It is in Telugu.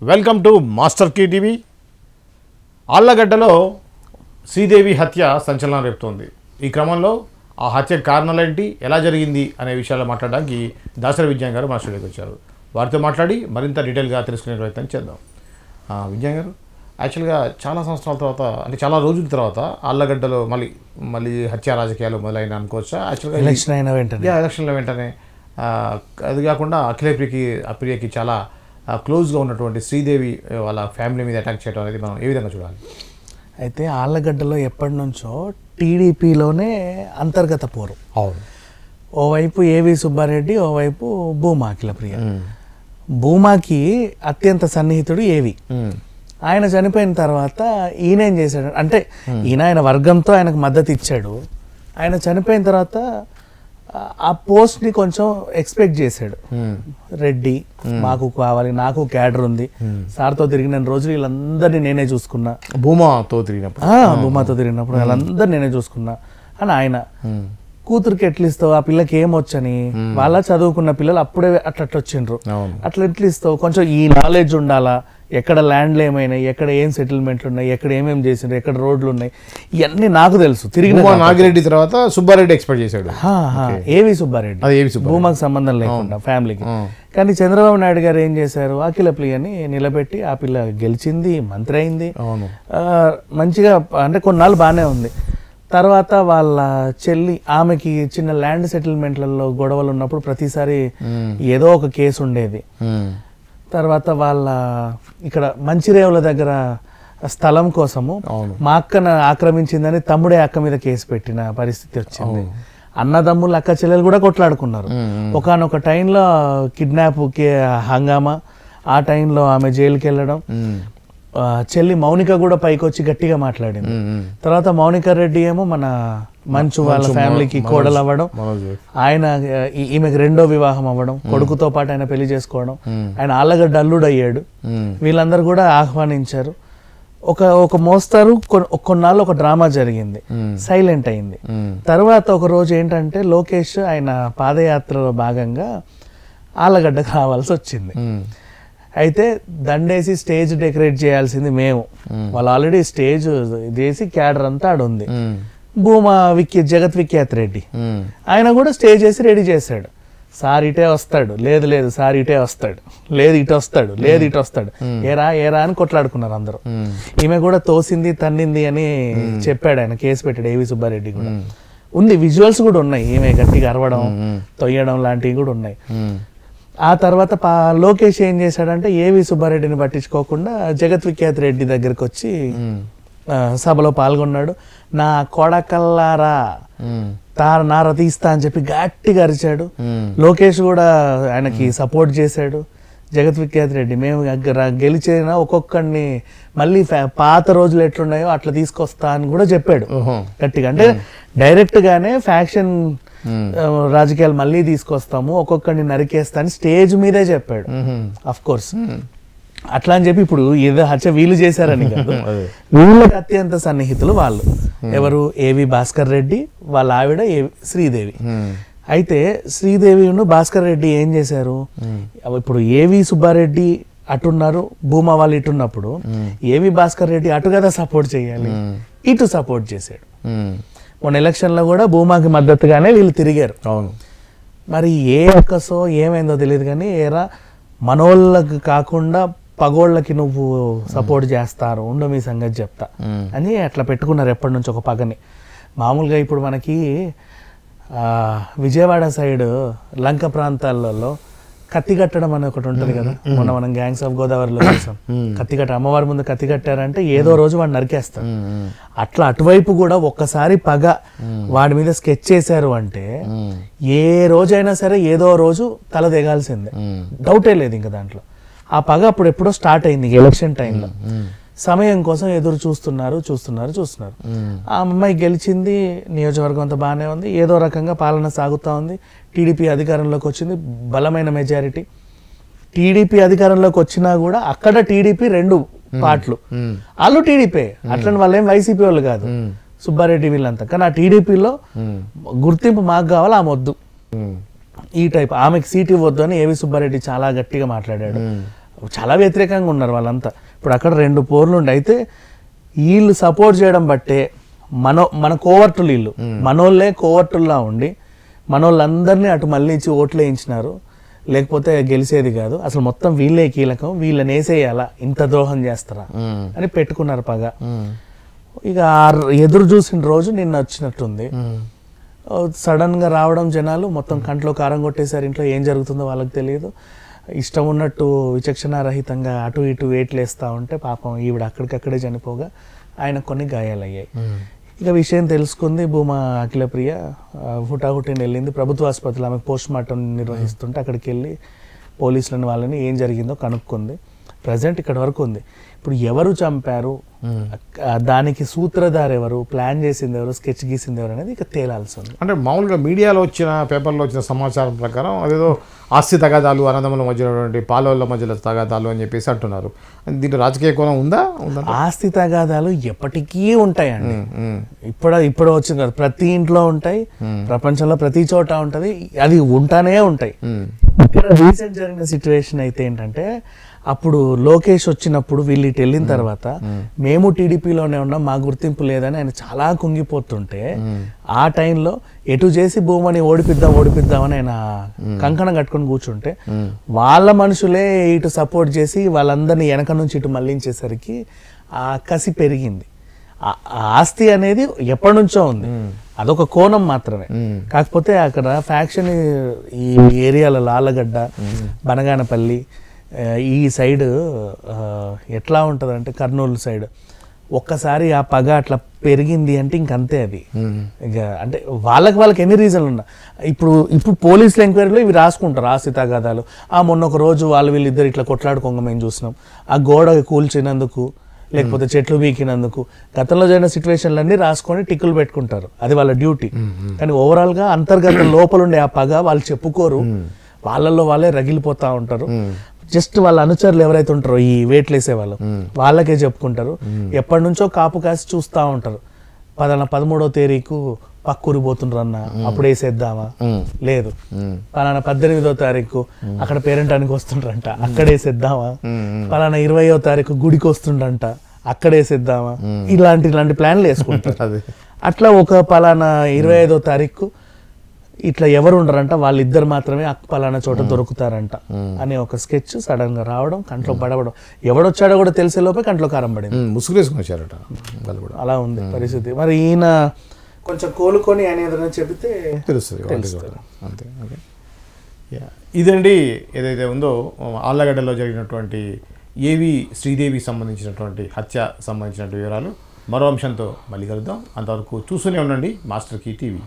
Welcome to master key TV. ఆళ్లగడ్డలో శ్రీదేవి హత్య సంచలనం రేపుతోంది. ఈ క్రమంలో ఆ హత్య కారణాలేంటి, ఎలా జరిగింది అనే విషయాలు మాట్లాడడానికి దాసరి విజ్ఞాన్ గారు మా స్టూడియోకి వచ్చారు. వారితో మాట్లాడి మరింత డీటెయిల్గా తెలుసుకునే ప్రయత్నం చేద్దాం. విజ్ఞాన్ గారు, యాక్చువల్గా చాలా సంవత్సరాల తర్వాత, అంటే చాలా రోజుల తర్వాత ఆళ్లగడ్డలో మళ్ళీ హత్య రాజకీయాలు మొదలైన అనుకోవచ్చా? యాక్చువల్గా ఎలక్షన్ల వెంటనే అది కాకుండా అఖిలప్రియకి చాలా క్లోజ్గా ఉన్నటువంటి శ్రీదేవి వాళ్ళ ఫ్యామిలీ మీద అటాక్ చేయడం అనేది మనం ఏ విధంగా చూడాలి? అయితే ఆళ్లగడ్డలో ఎప్పటి నుంచో టీడీపీలోనే అంతర్గత పోరు. అవును, ఓవైపు ఏవి సుబ్బారెడ్డి, ఓవైపు భూమా అఖిలప్రియ. భూమాకి అత్యంత సన్నిహితుడు ఏవి. ఆయన చనిపోయిన తర్వాత ఈయన ఏం చేశాడు అంటే, ఆయన వర్గంతో ఆయనకు మద్దతు ఇచ్చాడు. ఆయన చనిపోయిన తర్వాత ఆ పోస్ట్ని కొంచెం ఎక్స్పెక్ట్ చేశాడు. రెడ్డి మాకు కావాలి, నాకు క్యాడర్ ఉంది, సార్తో తిరిగిన రోజులు వీళ్ళందరినీ నేనే చూసుకున్నా, భూమాతో తిరిగినప్పుడు వాళ్ళందరూ నేనే చూసుకున్నా అని ఆయన. కూతురికి ఎట్లా ఇస్తావు, ఆ పిల్లకి ఏమొచ్చని, వాళ్ళ చదువుకున్న పిల్లలు అప్పుడే అట్లా వచ్చిండ్రు, అట్లా ఎట్లా ఇస్తావు, కొంచెం ఈ నాలెడ్జ్ ఉండాలా, ఎక్కడ ల్యాండ్లు ఏమైనాయి, ఎక్కడ ఏం సెటిల్మెంట్లు ఉన్నాయి, ఎక్కడ ఏమేమి చేసిండ్రు, ఎక్కడ రోడ్లు ఉన్నాయి, ఇవన్నీ నాకు తెలుసు. తిరిగి నాగిరెడ్డి తర్వాత సుబ్బారెడ్డి ఎక్స్పెక్ట్ చేశాడు. ఏవి సుబ్బారెడ్డి భూమాకు సంబంధం లేకుండా ఫ్యామిలీకి. కానీ చంద్రబాబు నాయుడు గారు ఏం చేశారు, అఖిలప్రియని నిలబెట్టి ఆ పిల్ల గెలిచింది, మంత్రి అయింది, మంచిగా అంటే కొన్నాళ్ళు బాగానే ఉంది. తర్వాత వాళ్ళ చెల్లి, ఆమెకి చిన్న ల్యాండ్ సెటిల్మెంట్లలో గొడవలు ఉన్నప్పుడు ప్రతిసారి ఏదో ఒక కేసు ఉండేది. తర్వాత వాళ్ళ ఇక్కడ మంచిరేవుల దగ్గర స్థలం కోసము మా అక్కను ఆక్రమించిందని తమ్ముడే అక్క మీద కేసు పెట్టిన పరిస్థితి వచ్చింది. అన్నదమ్ములు అక్క చెల్లెలు కూడా కొట్లాడుకున్నారు. ఒకనొక టైంలో కిడ్నాప్ హంగామా, ఆ టైంలో ఆమె జైలుకి వెళ్ళడం, చెల్లి మౌనిక కూడా పైకి వచ్చి గట్టిగా మాట్లాడింది. తర్వాత మౌనిక రెడ్డి ఏమో మన మంచు వాళ్ళ ఫ్యామిలీకి కోడలు అవ్వడం, ఆయన ఈమెకి రెండో వివాహం అవ్వడం, కొడుకుతో పాటు ఆయన పెళ్లి చేసుకోవడం, ఆయన ఆళ్లగడ్డ అల్లుడు అయ్యాడు. వీళ్ళందరూ కూడా ఆహ్వానించారు. ఒక మోస్తారు. కొన్నాళ్ళు ఒక డ్రామా జరిగింది, సైలెంట్ అయింది. తర్వాత ఒక రోజు ఏంటంటే లోకేష్ ఆయన పాదయాత్రలో భాగంగా ఆళ్లగడ్డకు రావాల్సి వచ్చింది. అయితే దండేసి స్టేజ్ డెకరేట్ చేయాల్సింది మేము, వాళ్ళు ఆల్రెడీ స్టేజ్ చేసి క్యాడర్ అంతా ఆడ ఉంది. భూమా జగత్ విఖ్యాత్ రెడ్డి ఆయన కూడా స్టేజ్ వేసి రెడీ చేశాడు. సార్ ఇటే వస్తాడు, లేదు సార్ ఇటే వస్తాడు, లేదు ఇటు వస్తాడు, లేదు ఇటు వస్తాడు, ఏరా అని కొట్లాడుకున్నారు అందరూ. ఈమె కూడా తోసింది తన్నింది అని చెప్పాడు ఆయన, కేసు పెట్టాడు. ఏవి సుబ్బారెడ్డి కూడా ఉంది, విజువల్స్ కూడా ఉన్నాయి, ఈమె గట్టిగా అరవడం తొయ్యడం లాంటివి కూడా ఉన్నాయి. ఆ తర్వాత లోకేష్ ఏం చేశాడంటే ఏవి సుబ్బారెడ్డిని పట్టించుకోకుండా జగత్ విఖ్యాత్ రెడ్డి దగ్గరికి వచ్చి సభలో పాల్గొన్నాడు. నా కొడకల్లారా నార తీస్తా అని చెప్పి గట్టిగా అరిచాడు. లోకేష్ కూడా ఆయనకి సపోర్ట్ చేశాడు. జగత్ విఖ్యాత్ రెడ్డి మేము గెలిచిన ఒక్కొక్కడిని మళ్ళీ పాత రోజులు ఎట్లున్నాయో అట్లా తీసుకొస్తా అని కూడా చెప్పాడు గట్టిగా. అంటే డైరెక్ట్ గానే ఫ్యాక్షన్ రాజకీయాలు మళ్ళీ తీసుకొస్తాము, ఒక్కొక్కడిని నరికేస్తా అని స్టేజ్ మీదే చెప్పాడు. అఫ్ కోర్స్ అట్లా అని చెప్పి ఇప్పుడు ఏదో హత్య వీళ్ళు చేశారని కాదు, వీళ్ళకి అత్యంత సన్నిహితులు వాళ్ళు. ఎవరు? ఏవి భాస్కర్ రెడ్డి, వాళ్ళ ఆవిడ శ్రీదేవి. అయితే శ్రీదేవిను భాస్కర్ రెడ్డి ఏం చేశారు, ఇప్పుడు ఏవి సుబ్బారెడ్డి అటున్నారు, భూమా వాళ్ళు ఇటున్నప్పుడు ఏవి భాస్కర్ రెడ్డి అటు కదా సపోర్ట్ చేయాలి, ఇటు సపోర్ట్ చేశాడు. మొన్న ఎలక్షన్లో కూడా భూమాకి మద్దతుగానే వీళ్ళు తిరిగారు. అవును, మరి ఏ అక్కసో ఏమైందో తెలియదు కానీ ఏరా మనోళ్ళకి కాకుండా పగోళ్ళకి నువ్వు సపోర్ట్ చేస్తారు, ఉండు మీ సంగతి చెప్తా అని అట్లా పెట్టుకున్నారు ఎప్పటి నుంచి ఒక పగని. మామూలుగా ఇప్పుడు మనకి విజయవాడ సైడ్ లంక ప్రాంతాలలో కత్తి కట్టడం అని ఒకటి ఉంటుంది కదా, మొన్న మనం గ్యాంగ్స్ ఆఫ్ గోదావరిలో చూసాం. కత్తి కట్ట అమ్మవారి ముందు కత్తి కట్టారంటే ఏదో రోజు వాడు నరికేస్తారు. అట్లా అటువైపు కూడా ఒక్కసారి పగ వాడి మీద స్కెచ్ చేశారు అంటే ఏ రోజైనా సరే ఏదో రోజు తల దిగాల్సిందే, డౌటే లేదు ఇంకా దాంట్లో. ఆ పగ అప్పుడు ఎప్పుడో స్టార్ట్ అయింది ఎలక్షన్ టైంలో. సమయం కోసం ఎదురు చూస్తున్నారు. ఆ అమ్మాయి గెలిచింది, నియోజకవర్గం అంతా బాగానే ఉంది, ఏదో రకంగా పాలన సాగుతూ ఉంది. టీడీపీ అధికారంలోకి వచ్చింది, బలమైన మెజారిటీ. టీడీపీ అధికారంలోకి వచ్చినా కూడా అక్కడ టీడీపీ రెండు పార్ట్లు, వాళ్ళు టీడీపీ, అట్లని వాళ్ళు ఏం వైసీపీ వాళ్ళు కాదు, సుబ్బారెడ్డి వీళ్ళంతా. కానీ ఆ టీడీపీలో గుర్తింపు మాకు కావాలి, ఆమె వద్దు, ఈ టైప్. ఆమెకి సీట్ ఇవ్వద్దు అని ఏవి సుబ్బారెడ్డి చాలా గట్టిగా మాట్లాడాడు. చాలా వ్యతిరేకంగా ఉన్నారు వాళ్ళంతా. ఇప్పుడు అక్కడ 2 పోర్లు ఉండి అయితే వీళ్ళు సపోర్ట్ చేయడం బట్టే మన కోవర్టులు వీళ్ళు, మనోళ్ళే కోవర్టుల్లా ఉండి మనోళ్ళందరినీ అటు మళ్ళీ ఓట్లు వేయించినారు. లేకపోతే గెలిచేది కాదు, అసలు మొత్తం వీళ్ళే కీలకం, వీళ్ళని వేసేయాలా, ఇంత ద్రోహం చేస్తారా అని పెట్టుకున్నారు పగ. ఇక ఎదురు చూసిన రోజు నిన్న వచ్చినట్టుంది. సడన్ గా రావడం, జనాలు మొత్తం కంట్లో కారం కొట్టేశారు. ఇంట్లో ఏం జరుగుతుందో వాళ్ళకి తెలియదు. ఇష్టం ఉన్నట్టు విచక్షణారహితంగా అటు ఇటు వేట్లు వేస్తూ ఉంటే పాపం ఈవిడ అక్కడికక్కడే చనిపోగా ఆయన కొన్ని గాయాలయ్యాయి. ఇక విషయం తెలుసుకుంది భూమా అఖిలప్రియ, హుటాహుటిని వెళ్ళింది ప్రభుత్వ ఆసుపత్రిలో. ఆమెకు పోస్ట్ మార్టం నిర్వహిస్తుంటే అక్కడికి వెళ్ళి పోలీసులను వాళ్ళని ఏం జరిగిందో కనుక్కుంది. ప్రజెంట్ ఇక్కడ వరకు ఉంది. ఇప్పుడు ఎవరు చంపారు, దానికి సూత్రధారు ఎవరు, ప్లాన్ చేసింది ఎవరు, స్కెచ్ గీసింది ఎవరు అనేది ఇక తేలాల్సి ఉంది. అంటే మామూలుగా మీడియాలో వచ్చిన, పేపర్లో వచ్చిన సమాచారం ప్రకారం అదేదో ఆస్తి తగాదాలు, అన్నదమ్ముల మధ్యలో, పాలవాళ్ళ మధ్యలో తగాదాలు అని చెప్పేసి అంటున్నారు. దీంట్లో రాజకీయ కోణం ఉందా? ఆస్తి తగాదాలు ఎప్పటికీ ఉంటాయండి. ఇప్పుడు వచ్చింది కదా, ప్రతి ఇంట్లో ఉంటాయి, ప్రపంచంలో ప్రతి చోట ఉంటది, అది ఉంటానే ఉంటాయి. ఇక్కడ రీసెంట్ జరిగిన సిచ్యువేషన్ అయితే ఏంటంటే, అప్పుడు లోకేష్ వచ్చినప్పుడు వీళ్ళు ఇటు వెళ్ళిన తర్వాత మేము టీడీపీలోనే ఉన్నాం, మా గుర్తింపు లేదని ఆయన చాలా కుంగిపోతుంటే, ఆ టైంలో ఎటు చేసి భూమని ఓడిపిద్దామని ఆయన కంకణం కట్టుకొని కూర్చుంటే వాళ్ళ మనుషులే ఇటు సపోర్ట్ చేసి వాళ్ళందరినీ వెనక నుంచి ఇటు మళ్లించేసరికి ఆ కసి పెరిగింది. ఆస్తి అనేది ఎప్పటి నుంచో ఉంది, అదొక కోణం మాత్రమే. కాకపోతే అక్కడ ఫ్యాక్షన్ ఈ ఏరియాలలో ఆళ్ళగడ్డ, బనగానపల్లి ఈ సైడ్ ఎట్లా ఉంటుంది అంటే కర్నూలు సైడ్ ఒక్కసారి ఆ పగ అట్లా పెరిగింది అంటే ఇంకంతే. అది ఇక అంటే వాళ్ళకి ఎన్ని రీజన్లు ఉన్నా ఇప్పుడు పోలీసుల ఎంక్వైరీలో ఇవి రాసుకుంటారు ఆస్తి తగాదాలు. మొన్న ఒక రోజు వీళ్ళిద్దరు ఇట్లా కొట్లాడుకోగా మేము చూసినాం, ఆ గోడ కూల్చినందుకు లేకపోతే చెట్లు బీకినందుకు, గతంలో జరిగిన సిచ్యువేషన్లన్నీ రాసుకొని టిక్కులు పెట్టుకుంటారు, అది వాళ్ళ డ్యూటీ. కానీ ఓవరాల్గా అంతర్గత లోపలుండే ఆ పగ వాళ్ళు చెప్పుకోరు, వాళ్ళల్లో వాళ్ళే రగిలిపోతూ ఉంటారు. జస్ట్ వాళ్ళ అనుచరులు ఎవరైతే ఉంటారో ఈ వేట్లు వేసే వాళ్ళు వాళ్ళకే చెప్పుకుంటారు. ఎప్పటి నుంచో కాపు కాసి చూస్తూ ఉంటారు, 13వ తారీఖు పక్కూరి పోతుండ్రన్న అప్పుడు వేసేద్దామా, లేదు 18వ తారీఖు అక్కడ పేరెంటానికి వస్తుండ్రంట అక్కడ వేసేద్దామా, 20వ తారీఖు గుడికి వస్తుండ్రంట అక్కడ వేసేద్దామా, ఇలాంటి ప్లాన్లు వేసుకుంటారు. అట్లా ఒక 25వ తారీఖు ఇట్లా ఎవరు ఉండరంట, వాళ్ళిద్దరు మాత్రమే పలానా చోట దొరుకుతారంట అనే ఒక స్కెచ్ సడన్ గా రావడం, కంట్లో పడవడం, ఎవడొచ్చాడో కూడా తెలిసే లోపే కంట్లో కారం పడింది, ముసుగులేసుకుని వచ్చారట. అలా ఉంది పరిస్థితి. మరి ఈయన కొంచెం కోలుకొని ఆయన ఏదైనా చెబితే తెలుస్తుంది అంతే. ఇదండి ఏదైతే ఉందో ఆళ్ళగడ్డలో జరిగినటువంటి ఏవి శ్రీదేవి సంబంధించినటువంటి హత్య సంబంధించినటువంటి వివరాలు. మరో అంశంతో మళ్ళీ కలుద్దాం. అంతవరకు చూస్తూనే ఉండండి మాస్టర్ కీ టీవీ.